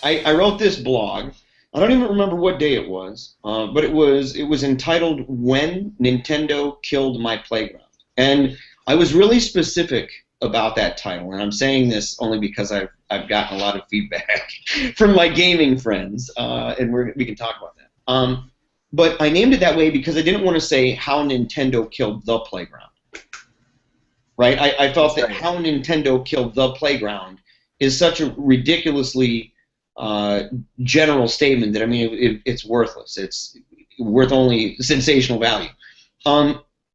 I wrote this blog. I don't even remember what day it was, but it was entitled "When Nintendo Killed My Playground," and I was really specific about that title. And I'm saying this only because I've gotten a lot of feedback from my gaming friends, and we can talk about that. But I named it that way because I didn't want to say how Nintendo killed the playground. Right? I felt that how Nintendo killed the playground is such a ridiculously general statement that, I mean, it's worthless. It's worth only sensational value.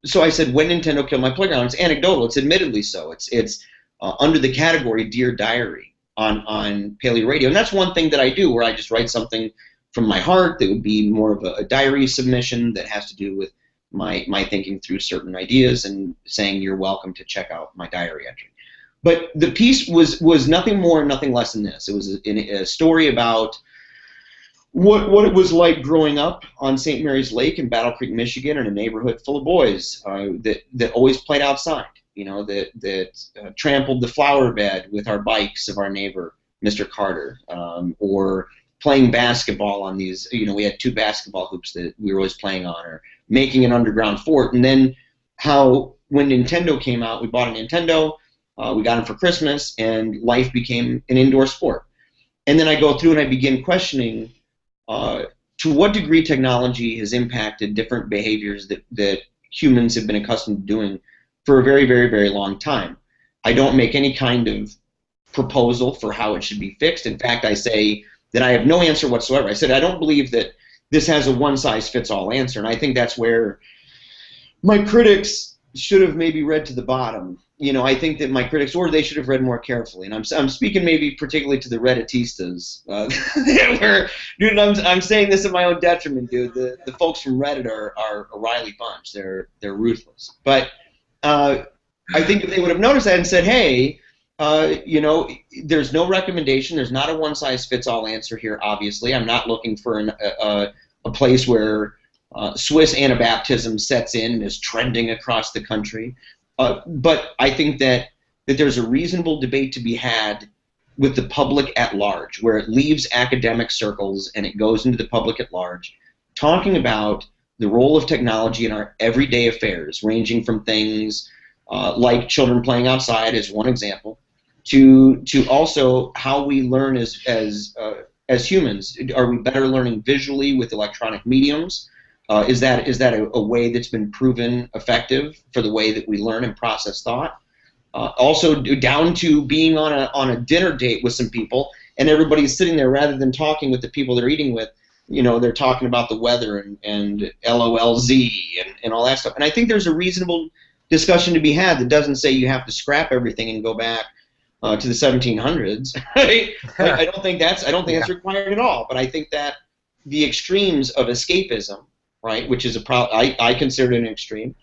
So I said, when Nintendo killed my playground, it's anecdotal. It's admittedly so. It's under the category Dear Diary on PaleoRadio. And that's one thing that I do, where I just write something from my heart that would be more of a diary submission that has to do with my thinking through certain ideas and saying you're welcome to check out my diary entry. But the piece was nothing more and nothing less than this. It was a story about what it was like growing up on St. Mary's Lake in Battle Creek, Michigan, in a neighborhood full of boys that always played outside, that trampled the flower bed with our bikes of our neighbor, Mr. Carter, or playing basketball on these, we had 2 basketball hoops that we were always playing on, or making an underground fort. And then how when Nintendo came out, we bought a Nintendo, we got them for Christmas, and life became an indoor sport. And then I go through and I begin questioning to what degree technology has impacted different behaviors that humans have been accustomed to doing for a very, very, very long time. I don't make any kind of proposal for how it should be fixed. In fact, I say that I have no answer whatsoever. I said I don't believe that this has a one-size-fits-all answer, and I think that's where my critics should have maybe read to the bottom. I think that my critics, or they should have read more carefully. And I'm speaking maybe particularly to the Redditistas. Dude, I'm saying this at my own detriment, dude. The folks from Reddit are a wily bunch. They're ruthless. But I think if they would have noticed that and said, hey, there's no recommendation. There's not a one-size-fits-all answer here, obviously. I'm not looking for a place where Swiss Anabaptism sets in and is trending across the country. But I think that there's a reasonable debate to be had with the public at large, where it leaves academic circles and it goes into the public at large, talking about the role of technology in our everyday affairs, ranging from things like children playing outside as one example, to also how we learn as humans. Are we better learning visually with electronic mediums? Is that a way that's been proven effective for the way that we learn and process thought? Also, down to being on a dinner date with some people, and everybody's sitting there rather than talking with the people they're eating with. They're talking about the weather and LOLZ and all that stuff. And I think there's a reasonable discussion to be had that doesn't say you have to scrap everything and go back to the 1700s. Right? I don't think that's required at all. But I think that the extremes of escapism, right, which is I consider it an extreme,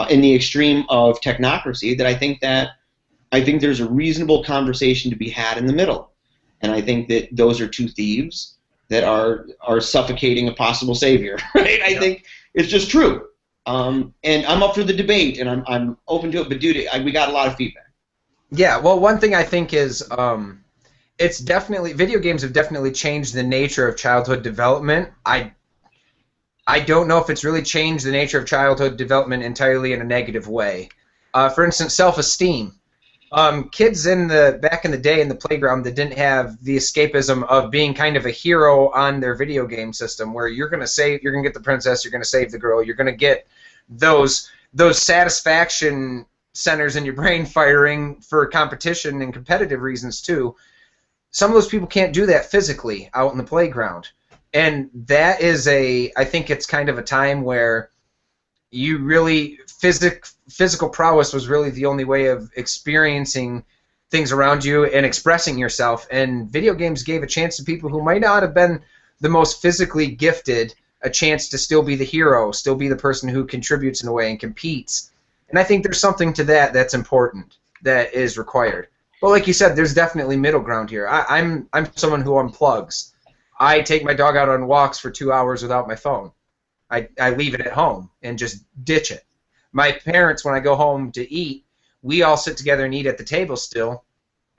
in the extreme of technocracy, that I think there's a reasonable conversation to be had in the middle, and I think that those are two thieves that are suffocating a possible savior. Right? I think it's just true, and I'm up for the debate, and I'm open to it. But dude, we got a lot of feedback. Yeah, well, one thing I think is it's definitely, video games have definitely changed the nature of childhood development. I don't know if it's really changed the nature of childhood development entirely in a negative way. For instance, self-esteem. Kids back in the day in the playground that didn't have the escapism of being kind of a hero on their video game system, where you're gonna get the princess, you're gonna save the girl, you're gonna get those satisfaction centers in your brain firing for competition and competitive reasons too. Some of those people can't do that physically out in the playground. And that is I think it's kind of a time where you really, physical prowess was really the only way of experiencing things around you and expressing yourself. And video games gave a chance to people who might not have been the most physically gifted a chance to still be the hero, still be the person who contributes in a way and competes. And I think there's something to that that's important, that is required. But like you said, there's definitely middle ground here. I'm someone who unplugs. I take my dog out on walks for 2 hours without my phone. I leave it at home and just ditch it. My parents, when I go home to eat, we all sit together and eat at the table still,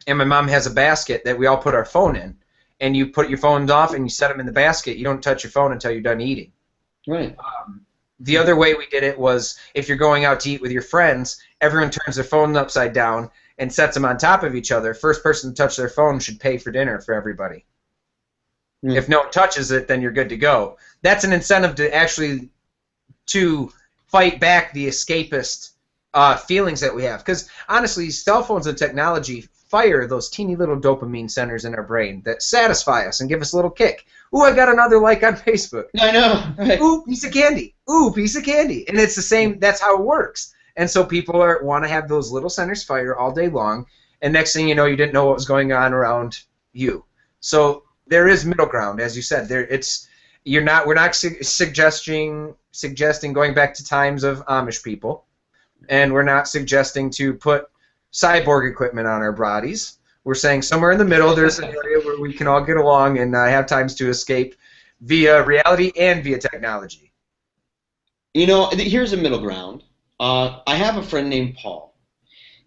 and my mom has a basket that we all put our phone in. and you put your phones off and you set them in the basket. You don't touch your phone until you're done eating. Right. The other way we did it was if you're going out to eat with your friends, everyone turns their phone upside down and sets them on top of each other. First person to touch their phone should pay for dinner for everybody. If no one touches it, then you're good to go. That's an incentive to fight back the escapist feelings that we have. Because honestly, cell phones and technology fire those teeny little dopamine centers in our brain that satisfy us and give us a little kick. Ooh, I got another like on Facebook. I know. Right. Ooh, piece of candy. Ooh, piece of candy. And it's the same. That's how it works. And so people want to have those little centers fire all day long. And next thing you know, you didn't know what was going on around you. So there is middle ground, as you said. We're not suggesting going back to times of Amish people, and we're not suggesting to put cyborg equipment on our bodies. We're saying somewhere in the middle, there's an area where we can all get along and have times to escape via reality and via technology. You know, here's a middle ground. I have a friend named Paul,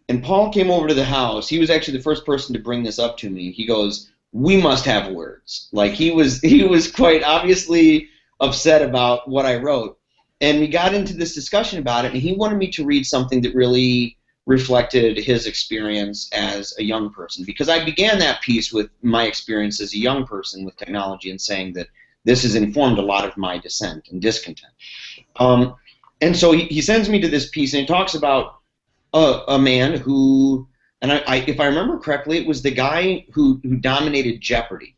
and Paul came over to the house. He was actually the first person to bring this up to me. He goes, "We must have words." Like he was quite obviously upset about what I wrote, and we got into this discussion about it. And he wanted me to read something that really reflected his experience as a young person, because I began that piece with my experience as a young person with technology and saying that this has informed a lot of my dissent and discontent. And so he sends me to this piece, and he talks about a man who, and if I remember correctly, it was the guy who dominated Jeopardy,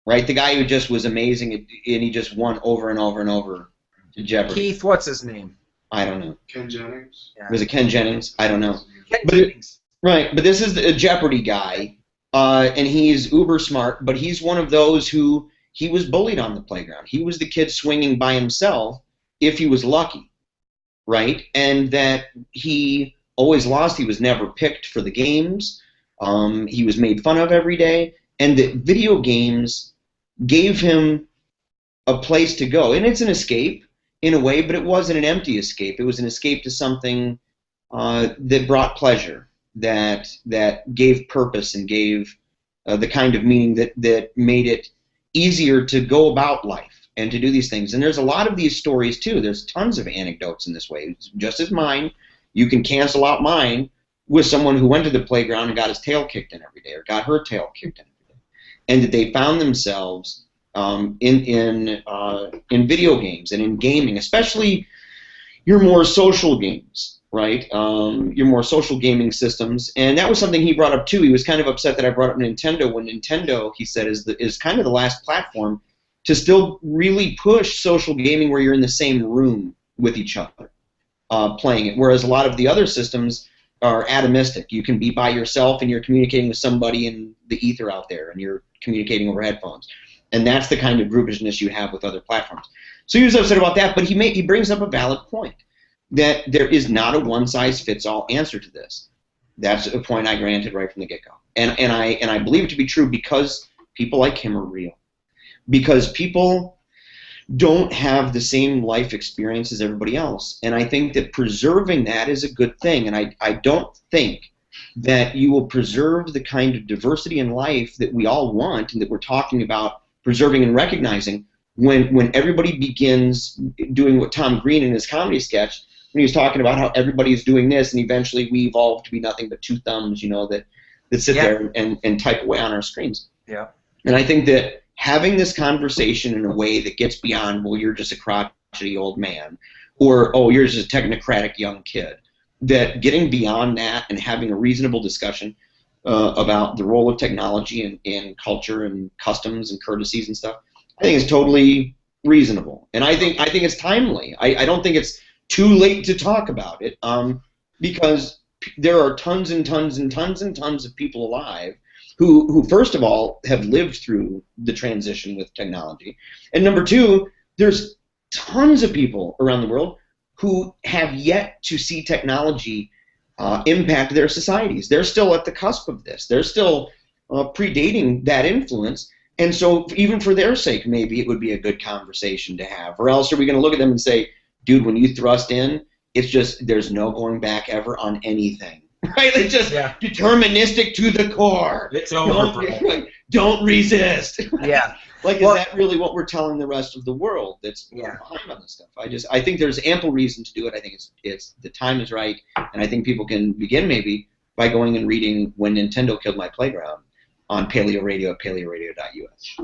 right? The guy who just was amazing, and he just won over and over and over to Jeopardy. Keith, what's his name? I don't know. Ken Jennings? Yeah. Was it Ken Jennings? I don't know. Ken Jennings. Right, but this is a Jeopardy guy, and he's uber smart, but he's one of those who, he was bullied on the playground. He was the kid swinging by himself if he was lucky, right? And that he always lost. He was never picked for the games. He was made fun of every day, and that video games gave him a place to go. And it's an escape in a way, but it wasn't an empty escape. It was an escape to something that brought pleasure, that gave purpose and gave the kind of meaning that made it easier to go about life and to do these things. And there's a lot of these stories too. There's tons of anecdotes in this way. Just as mine, you can cancel out mine with someone who went to the playground and got his tail kicked in every day, or got her tail kicked in every day, and that they found themselves in video games and in gaming, especially your more social games, right? Your more social gaming systems. And that was something he brought up too. He was kind of upset that I brought up Nintendo, when Nintendo, he said, is kind of the last platform to still really push social gaming where you're in the same room with each other playing it, whereas a lot of the other systems are atomistic. You can be by yourself and you're communicating with somebody in the ether out there, and you're communicating over headphones. And that's the kind of groupishness you have with other platforms. So he was upset about that, but he brings up a valid point, that there is not a one-size-fits-all answer to this. That's a point I granted right from the get-go. And I believe it to be true because people like him are real. Because people don't have the same life experience as everybody else. And I think that preserving that is a good thing. And I don't think that you will preserve the kind of diversity in life that we all want and that we're talking about preserving and recognizing when everybody begins doing what Tom Green in his comedy sketch, when he was talking about how everybody's doing this, and eventually we evolve to be nothing but two thumbs, that sit there and type away on our screens. Yeah. And I think that having this conversation in a way that gets beyond, well, you're just a crotchety old man, or, oh, you're just a technocratic young kid, that getting beyond that and having a reasonable discussion about the role of technology in culture and customs and courtesies and stuff, I think is totally reasonable. And I think it's timely. I don't think it's too late to talk about it, because there are tons and tons and tons and tons of people alive who first of all have lived through the transition with technology, and number two, there's tons of people around the world who have yet to see technology impact their societies. They're still at the cusp of this. They're still predating that influence. And so even for their sake, maybe it would be a good conversation to have. Or else are we going to look at them and say, dude, when you thrust in, it's just there's no going back ever on anything. right? It's just deterministic to the core. It's over, don't resist. Yeah. Like, is that really what we're telling the rest of the world that's behind on this stuff? I think there's ample reason to do it. I think it's the time is right, and I think people can begin maybe by going and reading When Nintendo Killed My Playground on PaleoRadio at paleoradio.us.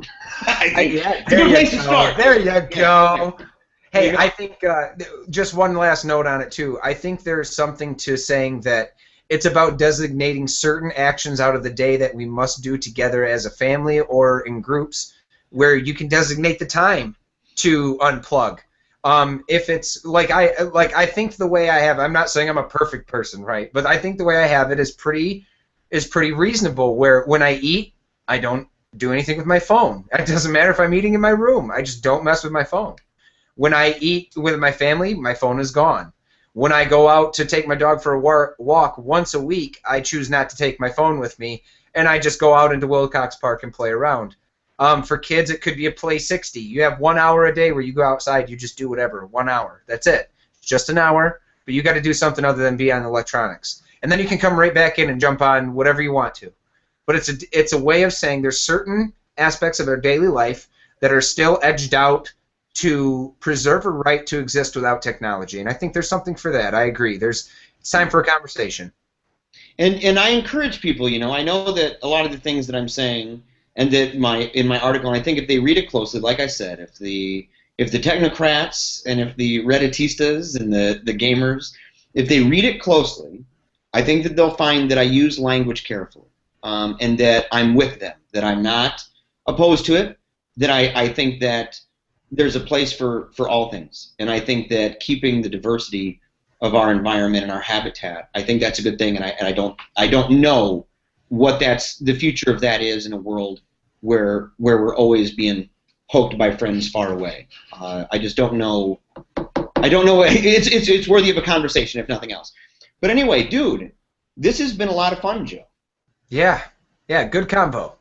It's a good place to start. There you go. Hey, I think just one last note on it, too. I think there's something to saying that it's about designating certain actions out of the day that we must do together as a family or in groups where you can designate the time to unplug. If it's I think the way I have, I'm not saying I'm a perfect person, right? But I think the way I have it is pretty reasonable. Where when I eat, I don't do anything with my phone. It doesn't matter if I'm eating in my room. I just don't mess with my phone. When I eat with my family, my phone is gone. When I go out to take my dog for a walk once a week, I choose not to take my phone with me, and I just go out into Wilcox Park and play around. For kids, it could be a Play 60. You have 1 hour a day where you go outside, you just do whatever, 1 hour. That's it. It's just an hour, but you got to do something other than be on electronics. And then you can come right back in and jump on whatever you want to. But it's a way of saying there's certain aspects of our daily life that are still edged out to preserve a right to exist without technology. And I think there's something for that. I agree. It's time for a conversation. And I encourage people, I know that a lot of the things that I'm saying and that in my article, and I think if they read it closely, like I said, if the technocrats and if the Redditistas and the gamers, if they read it closely, I think that they'll find that I use language carefully, and that I'm with them, that I'm not opposed to it, that I think that there's a place for all things, and I think that keeping the diversity of our environment and our habitat, I think that's a good thing, and I don't know what the future of that is in a world where we're always being poked by friends far away. I just don't know. I don't know. It's worthy of a conversation, if nothing else. But anyway, dude, this has been a lot of fun, Joe. Yeah. Good combo.